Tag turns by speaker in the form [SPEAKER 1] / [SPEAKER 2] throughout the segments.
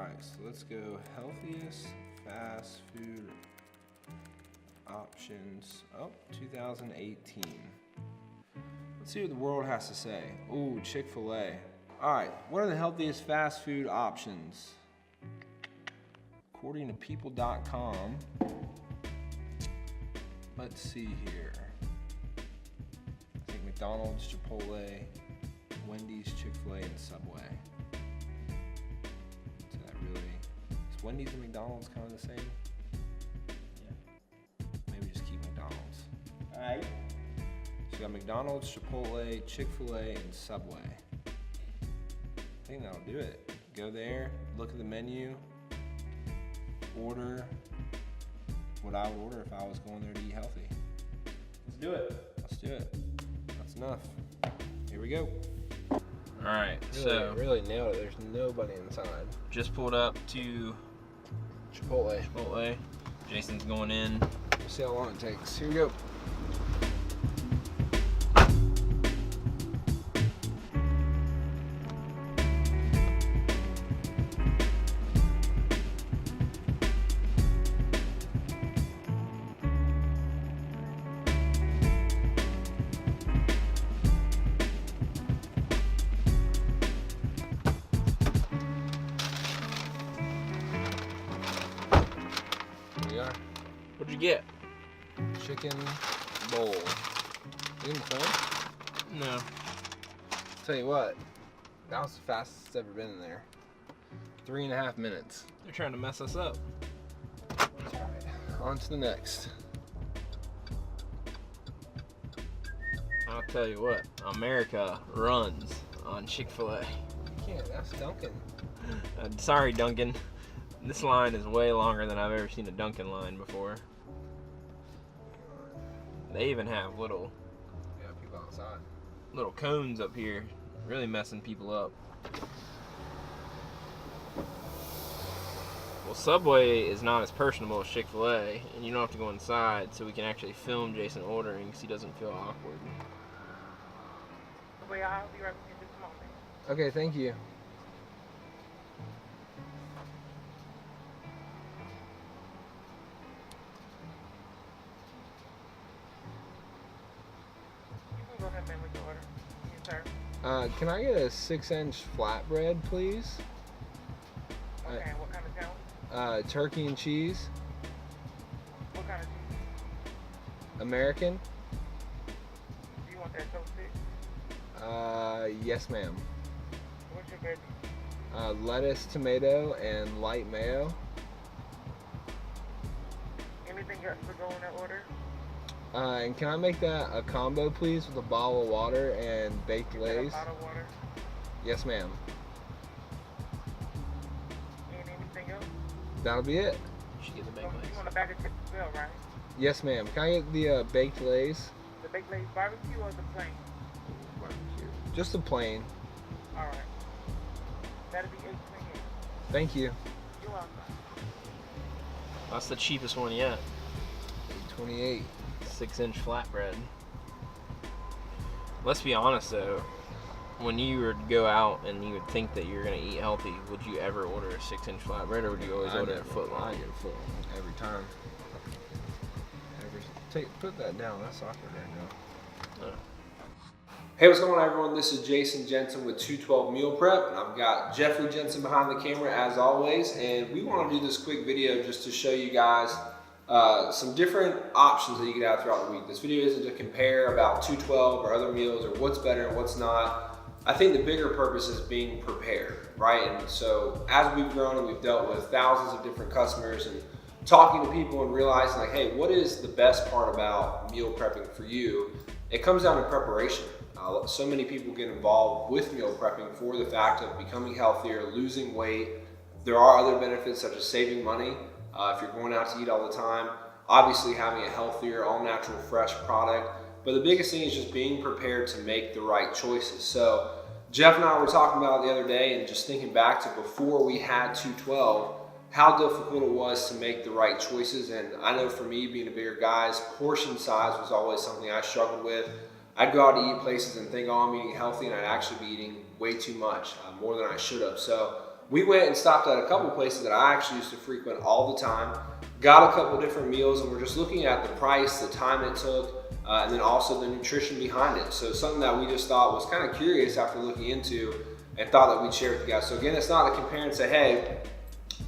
[SPEAKER 1] Alright, so let's go healthiest fast food options. Oh, 2018. Let's see what the world has to say. Ooh, Chick-fil-A. Alright, what are the healthiest fast food options? According to people.com, let's see here. I think McDonald's, Chipotle, Wendy's, Chick-fil-A, and Subway. Is that really? Is Wendy's and McDonald's kind of the same?
[SPEAKER 2] Yeah.
[SPEAKER 1] Maybe just keep McDonald's.
[SPEAKER 2] Alright.
[SPEAKER 1] So you got McDonald's, Chipotle, Chick-fil-A, and Subway. I think that'll do it. Go there, look at the menu, order what I would order if I was going there to eat healthy.
[SPEAKER 2] Let's do it.
[SPEAKER 1] Let's do it. That's enough. Here we go.
[SPEAKER 3] Alright, so
[SPEAKER 1] really nailed it. There's nobody inside.
[SPEAKER 3] just pulled up to
[SPEAKER 1] Chipotle.
[SPEAKER 3] Chipotle. Jason's going in.
[SPEAKER 1] We'll see how long it takes. Here we go. Here we are.
[SPEAKER 3] What'd you get?
[SPEAKER 1] Chicken bowl. You in the phone?
[SPEAKER 3] No.
[SPEAKER 1] Tell you what, that was the fastest it's ever been in there. 3.5 minutes.
[SPEAKER 3] They're trying to mess us up.
[SPEAKER 1] Alright, on to the next.
[SPEAKER 3] I'll tell you what, America runs on Chick-fil-A.
[SPEAKER 1] You can't, that's Dunkin'.
[SPEAKER 3] Sorry, Dunkin'. This line is way longer than I've ever seen a Dunkin' line before. They even have little
[SPEAKER 1] Yeah, people outside.
[SPEAKER 3] cones up here, really messing people up. Well, Subway is not as personable as Chick-fil-A, and you don't have to go inside, so we can actually film Jason ordering because he doesn't feel awkward.
[SPEAKER 4] Well, I'll be right with you in just a moment.
[SPEAKER 1] Okay, thank you.
[SPEAKER 4] You can go ahead, man, with your order. Yes, sir.
[SPEAKER 1] Can I get a 6-inch flatbread, please?
[SPEAKER 4] Okay, what kind of sandwich?
[SPEAKER 1] Turkey and cheese,
[SPEAKER 4] What kind of cheese?
[SPEAKER 1] American.
[SPEAKER 4] Do you want that toasted?
[SPEAKER 1] Yes, ma'am.
[SPEAKER 4] What's your veggie?
[SPEAKER 1] Lettuce, tomato, and light mayo.
[SPEAKER 4] Anything else to go in that order?
[SPEAKER 1] And can I make that a combo, please, with a bottle of water and baked
[SPEAKER 4] You said a
[SPEAKER 1] Lay's?
[SPEAKER 4] bottle of water.
[SPEAKER 1] Yes, ma'am.
[SPEAKER 4] And anything else?
[SPEAKER 1] That'll be it.
[SPEAKER 3] You should get the
[SPEAKER 4] So
[SPEAKER 3] baked
[SPEAKER 4] you
[SPEAKER 3] Lay's.
[SPEAKER 4] want a bag of chips as well, right?
[SPEAKER 1] Yes, ma'am. Can I get the baked Lay's?
[SPEAKER 4] The baked Lay's barbecue or the plain?
[SPEAKER 1] Just the plain.
[SPEAKER 4] All right. That'll be $8.28.
[SPEAKER 1] Thank you.
[SPEAKER 4] You're welcome.
[SPEAKER 3] That's the cheapest one yet.
[SPEAKER 1] 28.
[SPEAKER 3] 6-inch flatbread. Let's be honest though, when you were to go out and you would think that you're gonna eat healthy, would you ever order a 6-inch flatbread, or would you always order a foot
[SPEAKER 1] I
[SPEAKER 3] long?
[SPEAKER 1] get a foot long every time. Put that down. That's awkward right now.
[SPEAKER 3] Uh.
[SPEAKER 1] Hey, what's going on, everyone? This is Jason Jensen with 212 Meal Prep, and I've got Jeffrey Jensen behind the camera as always. And we want to do this quick video just to show you guys some different options that you can have throughout the week. This video isn't to compare about 212 or other meals or what's better and what's not. I think the bigger purpose is being prepared, right? And so as we've grown and we've dealt with thousands of different customers and talking to people and realizing like, hey, what is the best part about meal prepping for you? It comes down to preparation. So many people get involved with meal prepping for the fact of becoming healthier, losing weight. There are other benefits such as saving money if you're going out to eat all the time. Obviously having a healthier, all natural, fresh product. But the biggest thing is just being prepared to make the right choices. So Jeff and I were talking about it the other day and just thinking back to before we had 212, how difficult it was to make the right choices. And I know for me, being a bigger guy, portion size was always something I struggled with. I'd go out to eat places and think, oh, I'm eating healthy, and I'd actually be eating way too much, more than I should have. So we went and stopped at a couple places that I actually used to frequent all the time, got a couple different meals, and we're just looking at the price, the time it took, and then also the nutrition behind it. So something that we just thought was kind of curious after looking into and thought that we'd share with you guys. So again, it's not to compare and say, hey,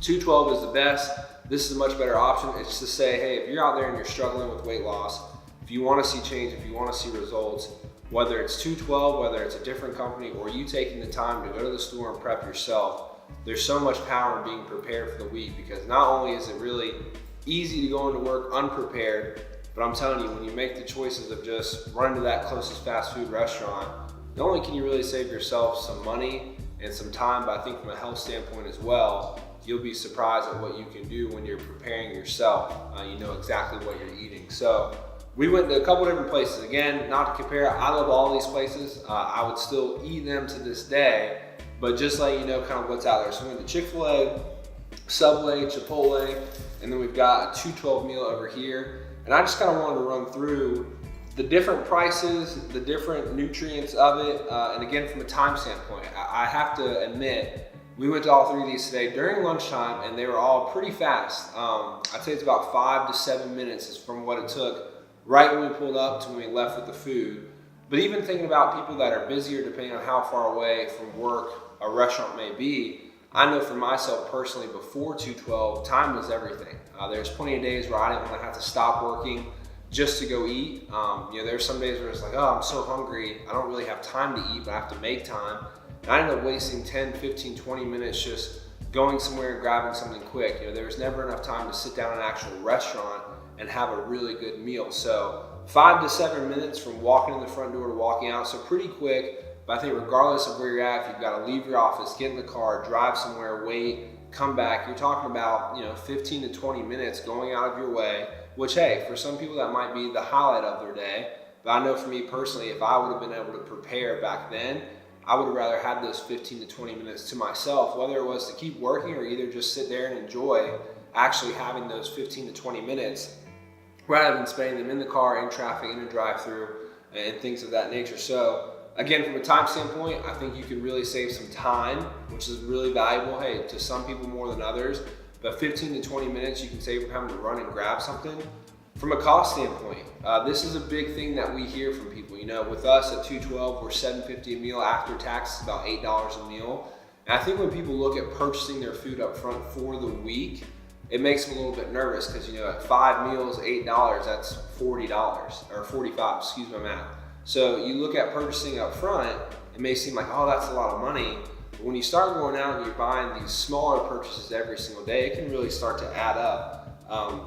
[SPEAKER 1] 212 is the best, this is a much better option. It's to say, hey, if you're out there and you're struggling with weight loss, if you want to see change, if you want to see results, whether it's 212, whether it's a different company, or you taking the time to go to the store and prep yourself, there's so much power in being prepared for the week, because not only is it really easy to go into work unprepared, but I'm telling you, when you make the choices of just running to that closest fast food restaurant, not only can you really save yourself some money and some time, but I think from a health standpoint as well, you'll be surprised at what you can do when you're preparing yourself. You know exactly what you're eating. So we went to a couple different places. Again, not to compare, I love all these places. I would still eat them to this day, but just let you know kind of what's out there. So we went to Chick-fil-A, Subway, Chipotle, and then we've got a 212 meal over here. And I just kind of wanted to run through the different prices, the different nutrients of it, and again, from a time standpoint, I have to admit, we went to all three of these today during lunchtime, and they were all pretty fast. I'd say it's about 5 to 7 minutes is from what it took right when we pulled up to when we left with the food. But even thinking about people that are busier, depending on how far away from work a restaurant may be, I know for myself personally, before 212, time was everything. There's plenty of days where I didn't want to have to stop working just to go eat. There's some days where it's like, oh, I'm so hungry, I don't really have time to eat, but I have to make time. And I ended up wasting 10, 15, 20 minutes just going somewhere and grabbing something quick. There was never enough time to sit down in an actual restaurant and have a really good meal. So 5 to 7 minutes from walking in the front door to walking out, so pretty quick. But I think regardless of where you're at, if you've got to leave your office, get in the car, drive somewhere, wait, come back, you're talking about 15 to 20 minutes going out of your way, which, hey, for some people that might be the highlight of their day. But I know for me personally, if I would have been able to prepare back then, I would have rather had those 15 to 20 minutes to myself, whether it was to keep working or either just sit there and enjoy actually having those 15 to 20 minutes rather than spending them in the car, in traffic, in a drive-through, and things of that nature. So again, from a time standpoint, I think you can really save some time, which is really valuable, hey, to some people more than others, but 15 to 20 minutes you can save from having to run and grab something. From a cost standpoint, this is a big thing that we hear from people. With us at 212, we're $7.50 a meal after tax, it's about $8 a meal. And I think when people look at purchasing their food up front for the week, it makes them a little bit nervous because at 5 meals, $8, that's $40 or 45, excuse my math. So you look at purchasing up front, it may seem like, oh, that's a lot of money. But when you start going out and you're buying these smaller purchases every single day, it can really start to add up.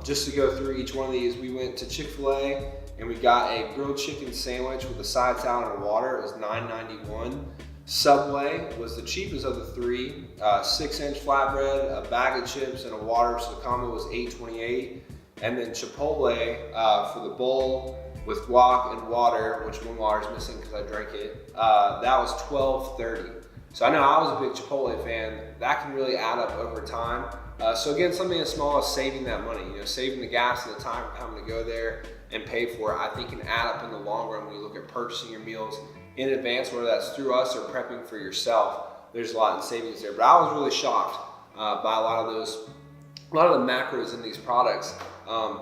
[SPEAKER 1] Just to go through each one of these, we went to Chick-fil-A and we got a grilled chicken sandwich with a side salad and water. It was $9.91. Subway was the cheapest of the three. 6-inch flatbread, a bag of chips, and a water, so the combo was $8.28. And then Chipotle for the bowl with guac and water, which one water is missing because I drank it, that was $12.30. So I know I was a big Chipotle fan. That can really add up over time. So again, something as small as saving that money, saving the gas and the time of having to go there and pay for it, I think can add up in the long run when you look at purchasing your meals in advance, whether that's through us or prepping for yourself. There's a lot in savings there. But I was really shocked by a lot of the macros in these products,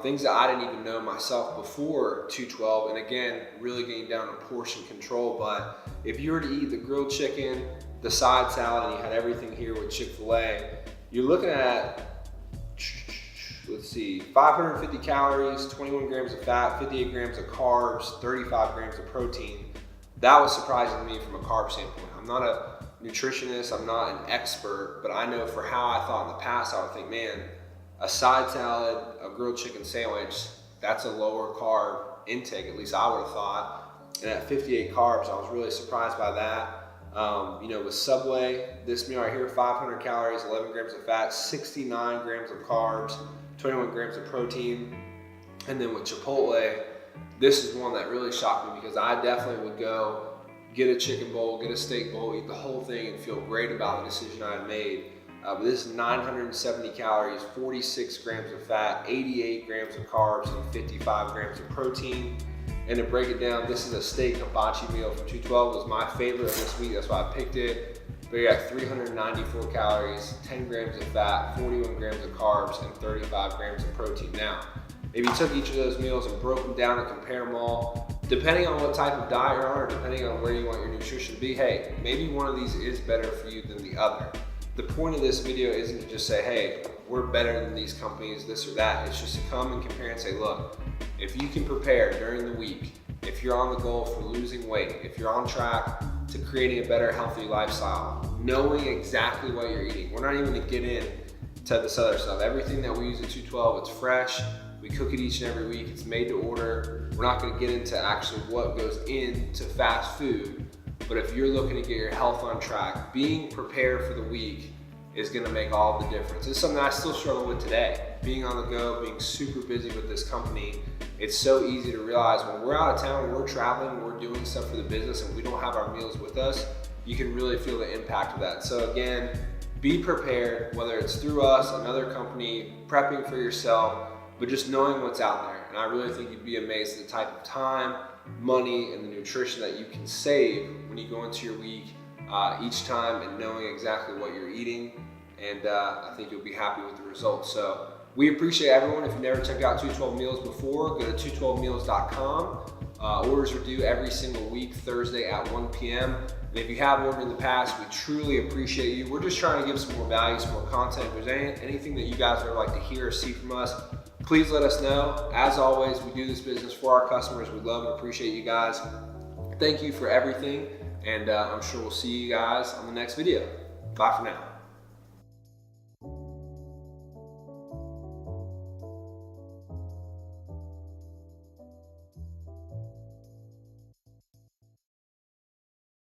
[SPEAKER 1] things that I didn't even know myself before 212. And again, really getting down to portion control. But if you were to eat the grilled chicken, the side salad, and you had everything here with Chick-fil-A, you're looking at, let's see, 550 calories, 21 grams of fat, 58 grams of carbs, 35 grams of protein. That was surprising to me from a carb standpoint. I'm not a nutritionist, I'm not an expert, but I know for how I thought in the past, I would think, man, a side salad, a grilled chicken sandwich, that's a lower carb intake, at least I would have thought. And at 58 carbs, I was really surprised by that. With Subway, this meal right here, 500 calories, 11 grams of fat, 69 grams of carbs, 21 grams of protein. And then with Chipotle, this is one that really shocked me because I definitely would go get a chicken bowl, get a steak bowl, eat the whole thing and feel great about the decision I had made. But this is 970 calories, 46 grams of fat, 88 grams of carbs, and 55 grams of protein. And to break it down, this is a steak hibachi meal from 212. It was my favorite of this week, that's why I picked it. but you got 394 calories, 10 grams of fat, 41 grams of carbs, and 35 grams of protein. Now, maybe you took each of those meals and broke them down and compare them all. Depending on what type of diet you're on, or depending on where you want your nutrition to be, hey, maybe one of these is better for you than the other. The point of this video isn't to just say, hey, we're better than these companies, this or that. It's just to come and compare and say, look, if you can prepare during the week, if you're on the goal for losing weight, if you're on track to creating a better, healthy lifestyle, knowing exactly what you're eating. We're not even gonna get into this other stuff. Everything that we use at 212, it's fresh. We cook it each and every week. It's made to order. We're not gonna get into actually what goes into fast food. But if you're looking to get your health on track, being prepared for the week is gonna make all the difference. It's something I still struggle with today. Being on the go, being super busy with this company, it's so easy to realize when we're out of town, when we're traveling, we're doing stuff for the business and we don't have our meals with us, you can really feel the impact of that. So again, be prepared, whether it's through us, another company, prepping for yourself, but just knowing what's out there. And I really think you'd be amazed at the type of time, money, and the nutrition that you can save when you go into your week each time and knowing exactly what you're eating. And I think you'll be happy with the results. So we appreciate everyone. If you've never checked out 212 Meals before, go to 212meals.com. Orders are due every single week, Thursday at 1 p.m. And if you have ordered in the past, we truly appreciate you. We're just trying to give some more value, some more content. If there's anything that you guys would like to hear or see from us, please let us know. As always, we do this business for our customers. We love and appreciate you guys. Thank you for everything. And I'm sure we'll see you guys on the next video. Bye for now.